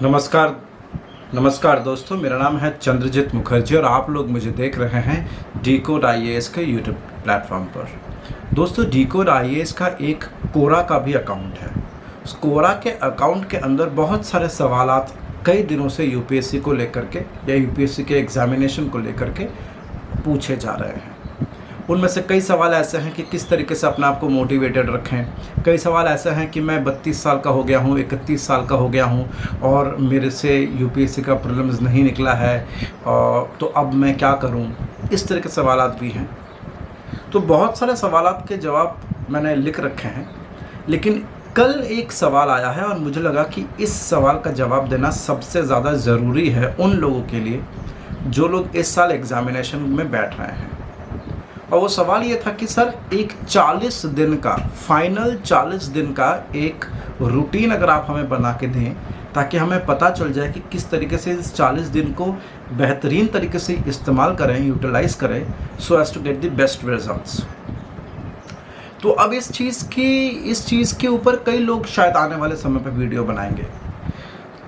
नमस्कार नमस्कार दोस्तों, मेरा नाम है चंद्रजीत मुखर्जी और आप लोग मुझे देख रहे हैं डीकोड आईएएस के यूट्यूब प्लेटफॉर्म पर। दोस्तों, डीकोड आईएएस का एक कोरा का भी अकाउंट है। उस कोरा के अकाउंट के अंदर बहुत सारे सवालात कई दिनों से यूपीएससी को लेकर के या यूपीएससी के एग्जामिनेशन को लेकर के पूछे जा रहे हैं। उनमें से कई सवाल ऐसे हैं कि किस तरीके से अपने आप को मोटिवेटेड रखें। कई सवाल ऐसे हैं कि मैं 32 साल का हो गया हूँ, 31 साल का हो गया हूँ और मेरे से यूपीएससी का प्रीलिम्स नहीं निकला है, तो अब मैं क्या करूँ। इस तरह के सवालात भी हैं। तो बहुत सारे सवालात के जवाब मैंने लिख रखे हैं, लेकिन कल एक सवाल आया है और मुझे लगा कि इस सवाल का जवाब देना सबसे ज़्यादा ज़रूरी है उन लोगों के लिए जो लोग इस साल एग्ज़ामिनेशन में बैठ रहे हैं। और वो सवाल ये था कि सर, एक 40 दिन का फाइनल 40 दिन का एक रूटीन अगर आप हमें बना के दें ताकि हमें पता चल जाए कि किस तरीके से इस 40 दिन को बेहतरीन तरीके से इस्तेमाल करें, यूटिलाइज करें, so as to get the best results. तो अब इस चीज़ के ऊपर कई लोग शायद आने वाले समय पर वीडियो बनाएंगे।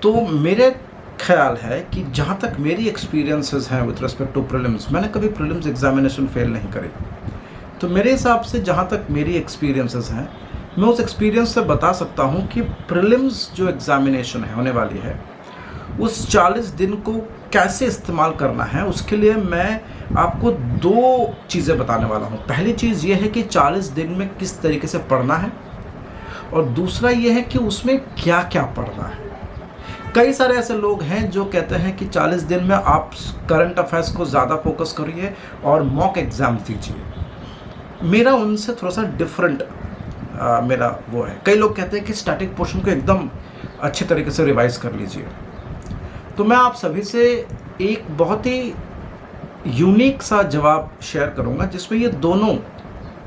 तो मेरे ख्याल है कि जहाँ तक मेरी एक्सपीरियंसेस हैं विद रिस्पेक्ट टू प्रीलिम्स, मैंने कभी प्रीलिम्स एग्जामिनेशन फेल नहीं करी। तो मेरे हिसाब से जहाँ तक मेरी एक्सपीरियंसेस हैं, मैं उस एक्सपीरियंस से बता सकता हूँ कि प्रीलिम्स जो एग्जामिनेशन है होने वाली है, उस 40 दिन को कैसे इस्तेमाल करना है, उसके लिए मैं आपको 2 चीज़ें बताने वाला हूँ। पहली चीज़ ये है कि 40 दिन में किस तरीके से पढ़ना है, और दूसरा ये है कि उसमें क्या क्या पढ़ना है। कई सारे ऐसे लोग हैं जो कहते हैं कि 40 दिन में आप करंट अफेयर्स को ज़्यादा फोकस करिए और मॉक एग्ज़ाम दीजिए। मेरा उनसे थोड़ा सा डिफरेंट मेरा वो है। कई लोग कहते हैं कि स्टैटिक पोर्शन को एकदम अच्छे तरीके से रिवाइज कर लीजिए। तो मैं आप सभी से एक बहुत ही यूनिक सा जवाब शेयर करूँगा जिसमें ये दोनों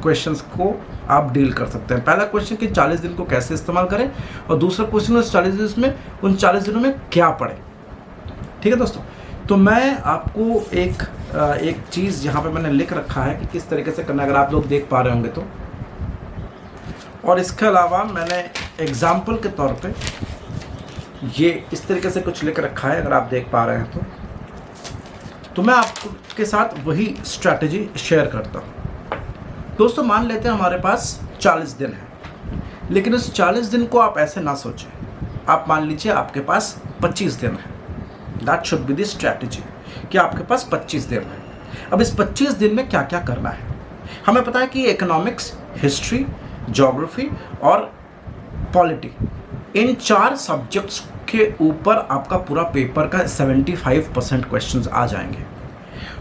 क्वेश्चंस को आप डील कर सकते हैं। पहला क्वेश्चन कि 40 दिन को कैसे इस्तेमाल करें, और दूसरा क्वेश्चन उन 40 दिनों में क्या पढ़ें। ठीक है दोस्तों, तो मैं आपको एक चीज़ यहाँ पे मैंने लिख रखा है कि किस तरीके से करना, अगर आप लोग देख पा रहे होंगे तो। और इसके अलावा मैंने एग्जाम्पल के तौर पे ये इस तरीके से कुछ लिख रखा है, अगर आप देख पा रहे हैं तो मैं आपके साथ वही स्ट्रैटेजी शेयर करता हूँ। दोस्तों, मान लेते हैं हमारे पास 40 दिन है, लेकिन उस 40 दिन को आप ऐसे ना सोचें। आप मान लीजिए आपके पास 25 दिन है। That should be the strategy कि आपके पास 25 दिन है। अब इस 25 दिन में क्या क्या करना है। हमें पता है कि इकोनॉमिक्स, हिस्ट्री, ज्योग्राफी और पॉलिटी, इन 4 सब्जेक्ट्स के ऊपर आपका पूरा पेपर का 75% क्वेश्चंस आ जाएंगे।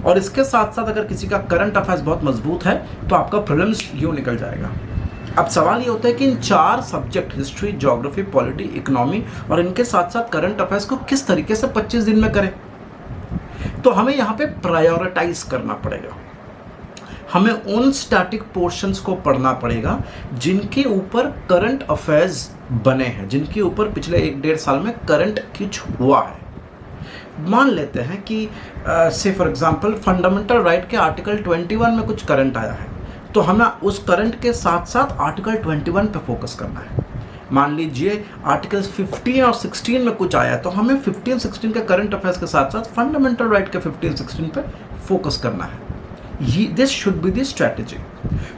और इसके साथ साथ अगर किसी का करंट अफेयर्स बहुत मजबूत है तो आपका प्रीलिम्स यूँ निकल जाएगा। अब सवाल ये होता है कि इन 4 subject, history, geography, polity, economy और इनके साथ साथ करंट अफेयर्स को किस तरीके से 25 दिन में करें। तो हमें यहाँ पे प्रायोरिटाइज करना पड़ेगा। हमें उन स्टैटिक पोर्शंस को पढ़ना पड़ेगा जिनके ऊपर करंट अफेयर्स बने हैं, जिनके ऊपर पिछले 1-1.5 साल में करंट कुछ हुआ है। मान लेते हैं कि से फॉर एग्जांपल फंडामेंटल राइट के आर्टिकल 21 में कुछ करंट आया है, तो हमें उस करंट के साथ साथ आर्टिकल 21 पे फोकस करना है। मान लीजिए आर्टिकल्स 15 और 16 में कुछ आया है, तो हमें 15-16 के करंट अफेयर्स के साथ साथ फंडामेंटल राइट के 15-16 पे फोकस करना है। This should be the strategy.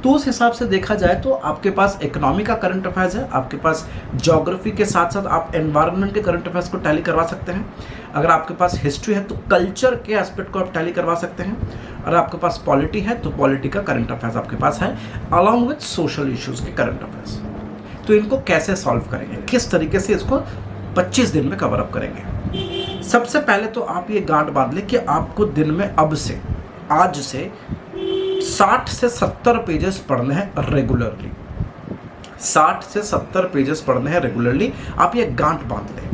तो उस हिसाब से देखा जाए तो आपके पास इकोनॉमी का करंट अफेयर्स है, आपके पास ज्योग्राफी के साथ साथ आप एनवायरनमेंट के करंट अफेयर्स को टैली करवा सकते हैं। अगर आपके पास हिस्ट्री है तो कल्चर के एस्पेक्ट को आप टैली करवा सकते हैं। अगर आपके पास पॉलिटी है तो पॉलिटी का करंट अफेयर्स आपके पास है, अलॉन्ग विथ सोशल इश्यूज के करंट अफेयर्स। तो इनको कैसे सॉल्व करेंगे, किस तरीके से इसको 25 दिन में कवर अप करेंगे। सबसे पहले तो आप ये गांठ बांध लें कि आपको दिन में आज से 60 से 70 पेजेस पढ़ने हैं रेगुलरली। 60 से 70 पेजेस पढ़ने हैं रेगुलरली, आप ये गांठ बांध लें।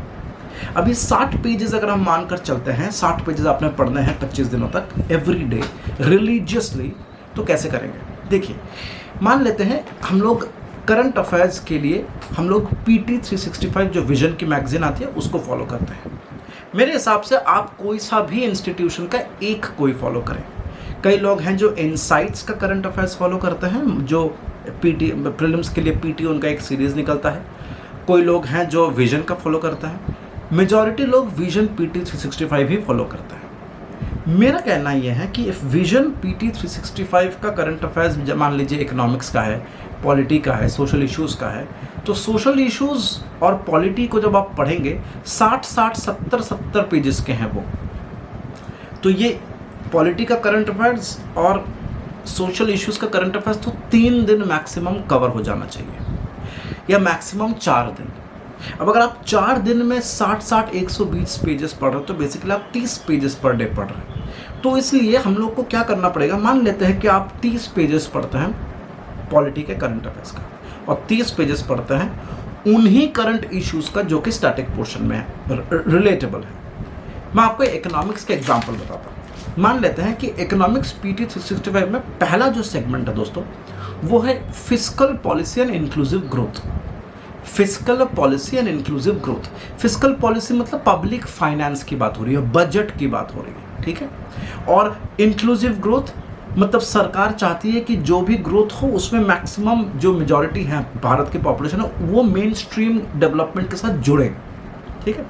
अभी 60 पेजेस अगर हम मानकर चलते हैं, 60 पेजेस आपने पढ़ने हैं 25 दिनों तक एवरी डे रिलीजियसली, तो कैसे करेंगे। देखिए, मान लेते हैं हम लोग करंट अफेयर्स के लिए हम लोग PT 365 जो विजन की मैगजीन आती है उसको फॉलो करते हैं। मेरे हिसाब से आप कोई सा भी इंस्टीट्यूशन का एक कोई फॉलो करें। कई लोग हैं जो इनसाइट्स का करंट अफेयर्स फॉलो करते हैं, जो प्रीलिम्स के लिए PT उनका एक सीरीज़ निकलता है। कोई लोग हैं जो विजन का फॉलो करता है, मेजॉरिटी लोग विजन पीटी 365 ही फॉलो करते हैं। मेरा कहना यह है कि इफ विजन पीटी 365 का करंट अफेयर्स मान लीजिए इकोनॉमिक्स का है, पॉलिटी का है, सोशल इश्यूज़ का है, तो सोशल इश्यूज़ और पॉलिटी को जब आप पढ़ेंगे 60-70 पेजेस के हैं वो, तो ये पॉलिटी का करंट अफेयर्स और सोशल इश्यूज़ का करंट अफेयर्स तो 3 दिन मैक्सिमम कवर हो जाना चाहिए, या मैक्सिमम 4 दिन। अब अगर आप 4 दिन में 60-120 पेजेस पढ़ रहे हो तो बेसिकली आप 30 पेजेस पर डे पढ़ रहे हैं। तो इसलिए हम लोग को क्या करना पड़ेगा, मान लेते हैं कि आप 30 पेजेस पढ़ते हैं पॉलिटी के करंट अफेयर्स का और 30 पेजेस पढ़ते हैं उन्हीं करंट इश्यूज़ का जो कि स्टैटिक पोर्शन में है, रिलेटेबल है। मैं आपको इकोनॉमिक्स का एग्जाम्पल बताता हूँ। मान लेते हैं कि इकोनॉमिक्स पीटी 365 में पहला जो सेगमेंट है दोस्तों वो है fiscal policy and inclusive growth. Fiscal policy and inclusive growth, fiscal policy मतलब पब्लिक फाइनेंस की बात हो रही है, बजट की बात हो रही है, ठीक है। और इंक्लूसिव ग्रोथ मतलब सरकार चाहती है कि जो भी ग्रोथ हो उसमें मैक्सिमम जो मेजॉरिटी है भारत की पॉपुलेशन है वो मेन स्ट्रीम डेवलपमेंट के साथ जुड़े, ठीक है।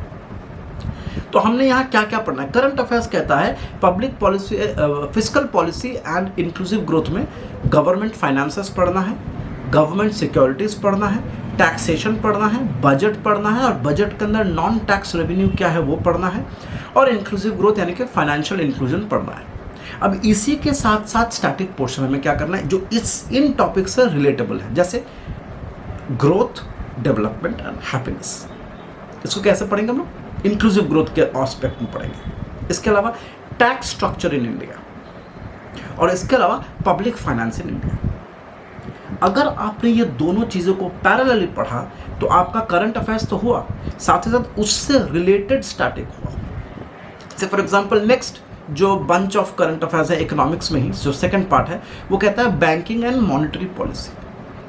तो हमने यहाँ क्या क्या पढ़ना है, करंट अफेयर्स कहता है public policy, fiscal policy and inclusive growth में गवर्नमेंट फाइनेंसेस पढ़ना है, गवर्नमेंट सिक्योरिटीज पढ़ना है, टैक्सेशन पढ़ना है, बजट पढ़ना है और बजट के अंदर नॉन टैक्स रेवेन्यू क्या है वो पढ़ना है, और इंक्लूसिव ग्रोथ यानी कि फाइनेंशियल इंक्लूजन पढ़ना है। अब इसी के साथ साथ स्टैटिक पोर्शन में क्या करना है जो इन टॉपिक से रिलेटेबल है, जैसे ग्रोथ, डेवलपमेंट एंड हैप्पीनेस। इसको कैसे पढ़ेंगे हम लोग, इंक्लूसिव ग्रोथ के एस्पेक्ट में पढ़ेंगे। इसके अलावा टैक्स स्ट्रक्चर इन इंडिया और इसके अलावा पब्लिक फाइनेंस इन इंडिया। अगर आपने ये दोनों चीज़ों को पैरेलली पढ़ा तो आपका करंट अफेयर्स तो हुआ, साथ ही साथ उससे रिलेटेड स्टैटिक हुआ। जैसे फॉर एग्जांपल नेक्स्ट जो बंच ऑफ करंट अफेयर्स है इकोनॉमिक्स में ही जो सेकंड पार्ट है वो कहता है बैंकिंग एंड मॉनेटरी पॉलिसी।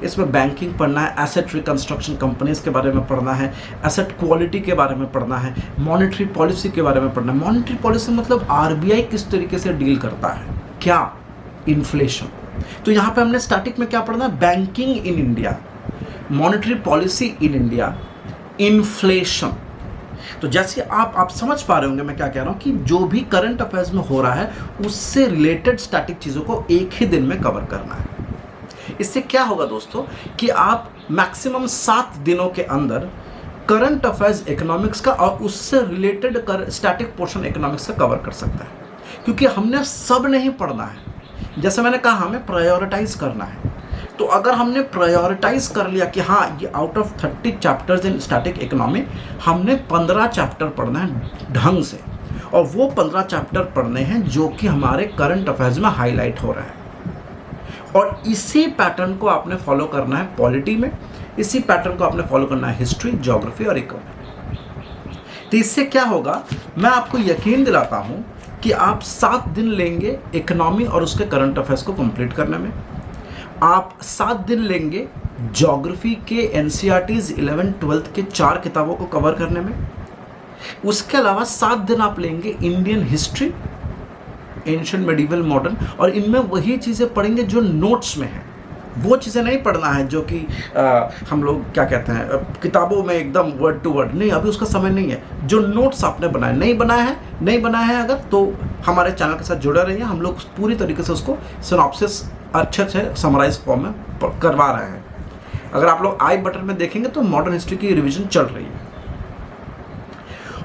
इसमें बैंकिंग पढ़ना है, एसेट रिकंस्ट्रक्शन कंपनीज के बारे में पढ़ना है, एसेट क्वालिटी के बारे में पढ़ना है, मॉनेटरी पॉलिसी के बारे में पढ़ना है। मॉनेटरी पॉलिसी मतलब आरबीआई किस तरीके से डील करता है, क्या इन्फ्लेशन। तो यहाँ पे हमने स्टैटिक में क्या पढ़ना है, banking in India, monetary policy in India, inflation. तो जैसे आप समझ पा रहे होंगे मैं क्या कह रहा हूँ कि जो भी करंट अफेयर्स में हो रहा है उससे रिलेटेड स्टैटिक चीज़ों को एक ही दिन में कवर करना है। इससे क्या होगा दोस्तों कि आप मैक्सिमम 7 दिनों के अंदर करंट अफेयर्स इकोनॉमिक्स का और उससे रिलेटेड स्टैटिक पोर्शन इकोनॉमिक्स का कवर कर सकता है, क्योंकि हमने सब नहीं पढ़ना है। जैसे मैंने कहा हमें प्रायोरिटाइज करना है, तो अगर हमने प्रायोरिटाइज कर लिया कि हाँ ये out of 30 chapters in static economy हमने 15 चैप्टर पढ़ना है ढंग से, और वो 15 चैप्टर पढ़ने हैं जो कि हमारे करंट अफेयर्स में हाईलाइट हो रहा है। और इसी पैटर्न को आपने फॉलो करना है पॉलिटी में, इसी पैटर्न को आपने फॉलो करना है हिस्ट्री, ज्योग्राफी और इकोनॉमी। तो इससे क्या होगा, मैं आपको यकीन दिलाता हूं कि आप 7 दिन लेंगे इकोनॉमी और उसके करंट अफेयर्स को कंप्लीट करने में, आप 7 दिन लेंगे ज्योग्राफी के एनसीईआरटीज 11-12 के 4 किताबों को कवर करने में, उसके अलावा 7 दिन आप लेंगे Indian history, ancient, medieval, modern, और इनमें वही चीज़ें पढ़ेंगे जो नोट्स में है। वो चीज़ें नहीं पढ़ना है जो कि हम लोग क्या कहते हैं किताबों में एकदम वर्ड टू वर्ड, नहीं, अभी उसका समय नहीं है। जो नोट्स आपने बनाए नहीं बनाया है अगर तो हमारे चैनल के साथ जुड़े रहिए, हम लोग पूरी तरीके से उसको सिनॉप्सिस अच्छे से समराइज फॉर्म में करवा रहे हैं। अगर आप लोग आई बटन में देखेंगे तो मॉडर्न हिस्ट्री की रिविजन चल रही है,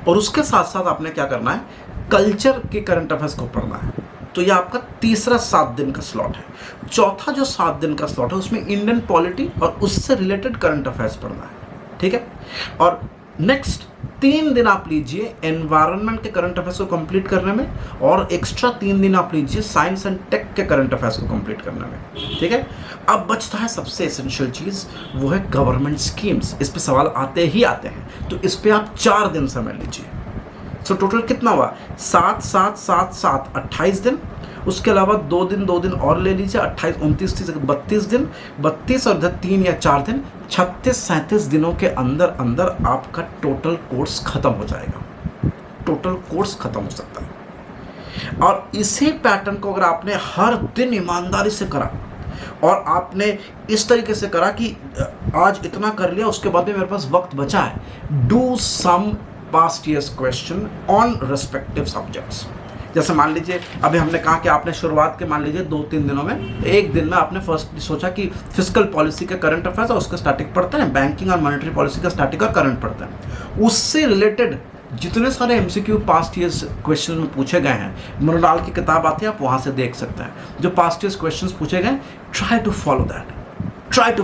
और उसके साथ साथ आपने क्या करना है, कल्चर के करंट अफेयर्स को पढ़ना है। तो ये आपका तीसरा 7 दिन का स्लॉट है। चौथा जो 7 दिन का स्लॉट है उसमें इंडियन पॉलिटी और उससे रिलेटेड करंट अफेयर्स पढ़ना है, ठीक है। और नेक्स्ट 3 दिन आप लीजिए एनवायरनमेंट के करंट अफेयर्स को कंप्लीट करने में, और एक्स्ट्रा 3 दिन आप लीजिए साइंस एंड टेक के करंट अफेयर्स को कंप्लीट करने में, ठीक है। अब बचता है सबसे एसेंशियल चीज़, वो है गवर्नमेंट स्कीम्स। इस पे सवाल आते ही आते हैं, तो इस पे आप 4 दिन समय लीजिए। सो टोटल कितना हुआ, 7, 7, 7, 7, 28 दिन। उसके अलावा 2 दिन और ले लीजिए, 28, 29, 30, 32 दिन, 32 और 3 या 4 दिन, 36-37 दिनों के अंदर अंदर आपका टोटल कोर्स खत्म हो जाएगा। टोटल कोर्स खत्म हो सकता है। और इसी पैटर्न को अगर आपने हर दिन ईमानदारी से करा और आपने इस तरीके से करा कि आज इतना कर लिया, उसके बाद भी मेरे पास वक्त बचा है, do some past years question on respective subjects. जैसे मान लीजिए अभी हमने कहा कि आपने शुरुआत के मान लीजिए 2-3 दिनों में, एक दिन में आपने फर्स्ट सोचा कि फिस्कल पॉलिसी के करंट अफेयर्स और उसका स्टैटिक पढ़ते हैं, बैंकिंग और मॉनेटरी पॉलिसी का स्टैटिक और करंट पढ़ते हैं। उससे रिलेटेड जितने सारे एमसीक्यू पास्ट ईयर्स क्वेश्चन में पूछे गए हैं, मनोलाल की किताब आती है, आप वहाँ से देख सकते हैं जो पास्ट ईयर्स क्वेश्चन पूछे गए। Try to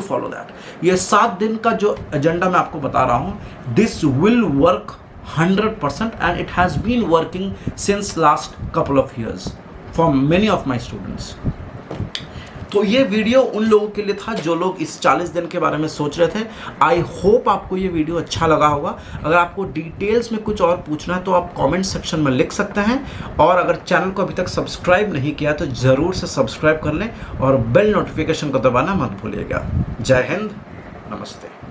follow that. ये 7 दिन का जो एजेंडा मैं आपको बता रहा हूँ, this will work 100% and it has been working since last couple of years for many of my students. तो ये वीडियो उन लोगों के लिए था जो लोग इस 40 दिन के बारे में सोच रहे थे। आई होप आपको ये वीडियो अच्छा लगा होगा। अगर आपको डिटेल्स में कुछ और पूछना है तो आप कमेंट सेक्शन में लिख सकते हैं, और अगर चैनल को अभी तक सब्सक्राइब नहीं किया तो ज़रूर से सब्सक्राइब कर लें और बेल नोटिफिकेशन को दबाना मत भूलिएगा। जय हिंद, नमस्ते।